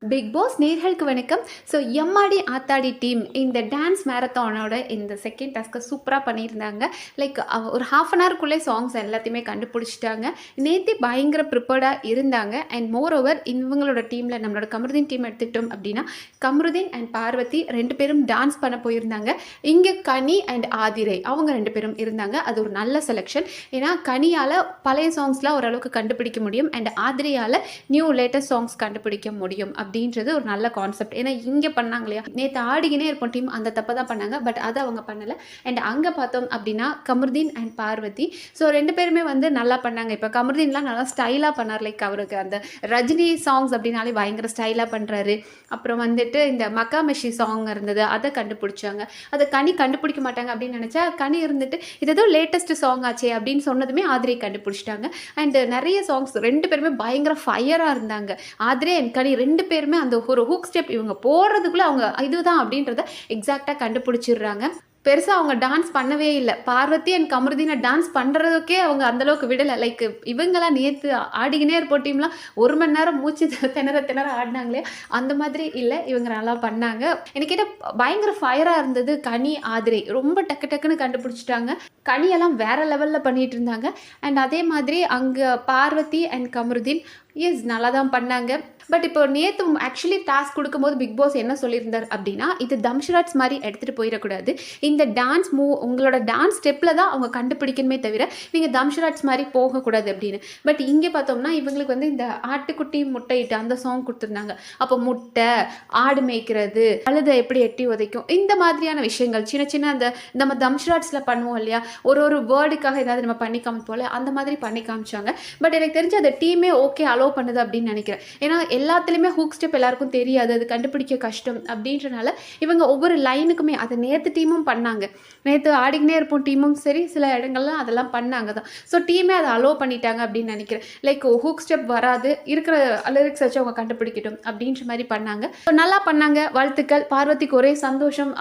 Big pass நேர்களுக்கு வணக்கம். So எம்மாடி ஆத்தாடி டீம் இந்த டான்ஸ் மேரத்தானோட இந்த செகண்ட் டாஸ்க்கை சூப்பராக பண்ணியிருந்தாங்க. லைக் ஒரு ஹாஃப் அன் ஹவர்க்குள்ளே சாங்ஸ் எல்லாத்தையுமே கண்டுபிடிச்சிட்டாங்க. நேற்று பயங்கர ப்ரிப்பேர்டாக இருந்தாங்க. அண்ட் மோர் ஓவர் இவங்களோட டீமில் நம்மளோட கமருதீன் டீம் எடுத்துக்கிட்டோம் அப்படின்னா கமருதீன் அண்ட் பார்வதி 2 பேரும் டான்ஸ் பண்ண போயிருந்தாங்க. இங்கே கனி அண்ட் ஆதிரை அவங்க 2 பேரும் இருந்தாங்க. அது ஒரு நல்ல செலெக்ஷன். ஏன்னா கனியால் பழைய சாங்ஸ்லாம் ஓரளவுக்கு கண்டுபிடிக்க முடியும் அண்ட் ஆதிரையால் நியூ லேட்டஸ்ட் சாங்ஸ் கண்டுபிடிக்க முடியும் அப்படின்றது ஒரு நல்ல கான்செப்ட். ஏன்னா இங்கே பண்ணாங்க இல்லையா, நேற்று ஆடிக்கினே இருப்போம் டீம் அந்த தப்பை தான் பண்ணாங்க. பட் அதை அவங்க பண்ணலை. அண்ட் அங்கே பார்த்தோம் அப்படின்னா கமருதீன் அண்ட் பார்வதி ஸோ 2 பேருமே வந்து நல்லா பண்ணாங்க. இப்போ கமருதீன்லாம் நல்லா ஸ்டைலாக பண்ணார். லைக் அவருக்கு அந்த ரஜினி சாங்ஸ் அப்படின்னாலே பயங்கர ஸ்டைலாக பண்ணுறாரு. அப்புறம் வந்துட்டு இந்த மக்காமெஷி சாங் இருந்தது, அதை கண்டுபிடிச்சாங்க. அதை கனி கண்டுபிடிக்க மாட்டாங்க அப்படின்னு நினச்சா கனி இருந்துட்டு இது ஏதோ லேட்டஸ்ட் சாங் ஆச்சே அப்படின்னு சொன்னதுமே ஆதிரை கண்டுபிடிச்சிட்டாங்க. அண்ட் நிறைய சாங்ஸ் 2 பேருமே பயங்கர ஃபயராக இருந்தாங்க. ஆதிரை அண்ட் கனி 2 பேருமே அந்த ஒரு ஹூக் ஸ்டெப் இவங்க போடுறதுக்குள்ள அவங்க இதுதான் அப்படின்றத எக்ஸாக்டாக கண்டுபிடிச்சிடுறாங்க. பெருசாக அவங்க டான்ஸ் பண்ணவே இல்லை. பார்வதி அண்ட் கமருதீனை டான்ஸ் பண்ணுறதுக்கே அவங்க அந்தளவுக்கு விடலை. லைக் இவங்களாம் நேற்று ஆடிக்கினே இருப்போம் டீம்லாம் 1 மணி நேரம் மூச்சு திணற ஆடினாங்களே அந்த மாதிரி இல்லை. இவங்க நல்லா பண்ணாங்க. எனக்கு கேட்டால் பயங்கர ஃபயராக இருந்தது கனி ஆதிரை. ரொம்ப டக்குன்னு கண்டுபிடிச்சிட்டாங்க. கனியெல்லாம் வேற லெவலில் பண்ணிகிட்டு இருந்தாங்க. அண்ட் அதே மாதிரி அங்கே பார்வதி அண்ட் கமருதீன் நல்லா தான் பண்ணாங்க. பட் இப்போ நேற்று ஆக்சுவலி டாஸ்க் கொடுக்கும்போது பிக் பாஸ் என்ன சொல்லியிருந்தார் அப்படின்னா இது தம்ஷராட்ஸ் மாதிரி எடுத்துகிட்டு போயிடக்கூடாது. இந்த டான்ஸ் உங்களோட டான்ஸ் ஸ்டெப்பில் தான் அவங்க கண்டுபிடிக்கணுமே தவிர நீங்கள் தம்ஷராட்ஸ் மாதிரி போகக்கூடாது அப்படின்னு. பட் இங்கே பார்த்தோம்னா இவங்களுக்கு வந்து இந்த ஆட்டுக்குட்டி முட்டையிட்டு அந்த சாங் கொடுத்துருந்தாங்க. அப்போ முட்டை, ஆடு மேய்க்கிறது, அழுத எப்படி எட்டி உதைக்கும், இந்த மாதிரியான விஷயங்கள் சின்ன அந்த நம்ம தம்ஷராட்ஸில் பண்ணுவோம் இல்லையா, ஒரு வேர்டுக்காக ஏதாவது நம்ம பண்ணி காமிப்போம்ல, அந்த மாதிரி பண்ணி காமிச்சாங்க. பட் எனக்கு தெரிஞ்சு அந்த டீமே ஓகே அலோவ் பண்ணுது அப்படின்னு நினைக்கிறேன். ஏன்னா எல்லாத்துலேயுமே ஹூக் ஸ்டெப் எல்லாருக்கும் தெரியாது, அது கண்டுபிடிக்க கஷ்டம் அப்படின்றனால இவங்க ஒவ்வொரு லைனுக்குமே அதை நேற்று டீமும் பண்ணாங்க. நேற்று ஆடிக்கினே இருப்போம் டீமும் சரி, சில இடங்கள்லாம் அதெல்லாம் பண்ணாங்க தான். ஸோ டீமே அதை அலோவ் பண்ணிட்டாங்க அப்படின்னு நினைக்கிறேன். லைக் ஹூக் ஸ்டெப் வராது, இருக்கிற லிரிக்ஸ் வச்சு அவங்க கண்டுபிடிக்கட்டும் அப்படின்ற மாதிரி பண்ணாங்க. ஸோ நல்லா பண்ணாங்க, வாழ்த்துக்கள். பார்வதிக்கு ஒரே சந்தோஷம்.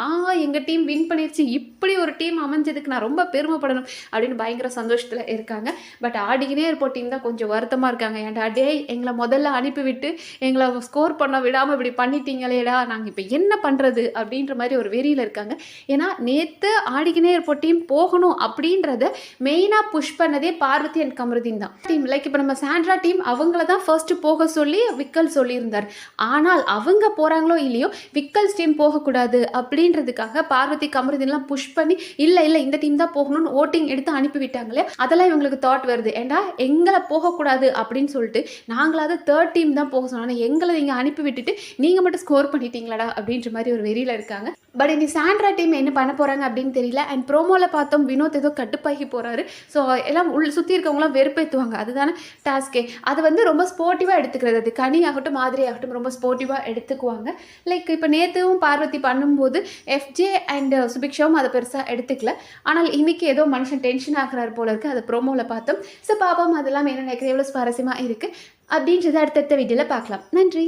எங்கள் டீம் வின் பண்ணிடுச்சு, இப்படி ஒரு டீம் அமைஞ்சதுக்கு நான் ரொம்ப பெருமைப்படணும் அப்படின்னு பயங்கர சந்தோஷத்தில் இருக்காங்க. பட் ஆடிக்கினே இருப்போம் டீம் தான் கொஞ்சம் வருத்தமாக இருக்காங்க. ஏன்டா டே எங்களை முதல்ல அனுப்பிவிட்டு எங்களை ஸ்கோர் பண்ண விடாமல் இப்படி பண்ணிட்டீங்களேடா, நாங்கள் இப்போ என்ன பண்ணுறது அப்படின்ற மாதிரி ஒரு வெறியில் இருக்காங்க. ஏன்னா நேற்று ஆடிக்கினே இருப்போம் டீம் போகணும் அப்படின்றத மெயினாக புஷ் பண்ணதே பார்வதி அண்ட் கமருதீன் தான். டீம் லைக் இப்போ நம்ம சாண்ட்ரா டீம் அவங்கள தான் ஃபர்ஸ்ட் போக சொல்லி விக்கல் சொல்லியிருந்தார். ஆனால் அவங்க போகிறாங்களோ இல்லையோ விக்கல்ஸ் டீம் போகக்கூடாது அப்படின்றதுக்காக பார்வதி கமருதீன்லாம் புஷ் பண்ணி இல்லை இந்த டீம் தான் போகணும்னு ஓட்டிங் எடுத்து அனுப்பிவிட்டாங்களே. அதெல்லாம் இவங்களுக்கு தாட் வருது, ஏண்டா எங்களை போகக்கூடாது அப்படின்னு சொல்லிட்டு நாங்களாவது 3rd டீம் தான் போக சொன்னோம், எங்களை நீங்கள் அனுப்பி விட்டுட்டு நீங்கள் மட்டும் ஸ்கோர் பண்ணிட்டீங்களாடா அப்படின்ற மாதிரி ஒரு வெறியில் இருக்காங்க. பட் இந்த சாண்ட்ரா டீம் என்ன பண்ண போகிறாங்க அப்படின்னு தெரியல. அண்ட் ப்ரோமோவில் பார்த்தோம் வினோத் ஏதோ கட்டுப்பாகி போகிறாரு. ஸோ எல்லாம் சுற்றி இருக்கவங்களாம் வெறுப்பேற்றுவாங்க, அதுதானே டாஸ்கே. அது வந்து ரொம்ப ஸ்போர்ட்டிவாக எடுத்துக்கிறது. அது கனி ஆகட்டும் மாதிரி ஆகட்டும் ரொம்ப ஸ்போர்ட்டிவாக எடுத்துக்குவாங்க. லைக் இப்போ நேற்றுவும் பார்வதி பண்ணும்போது எஃப்ஜே அண்ட் சுபிக்ஷாவும் அதை பெருசாக எடுத்துக்கல. ஆனால் இன்னைக்கு ஏதோ மனுஷன் டென்ஷன் ஆகிறார் போல இருக்குது, அதை ப்ரோமோவில் பார்த்தோம். ஸோ பாப்போம் அதெல்லாம் என்ன நினைக்கிறது, எவ்வளோ சுவாரஸ்யமாக இருக்குது அப்படின்றத அடுத்தடுத்த வீடியோவில் பார்க்கலாம். நன்றி.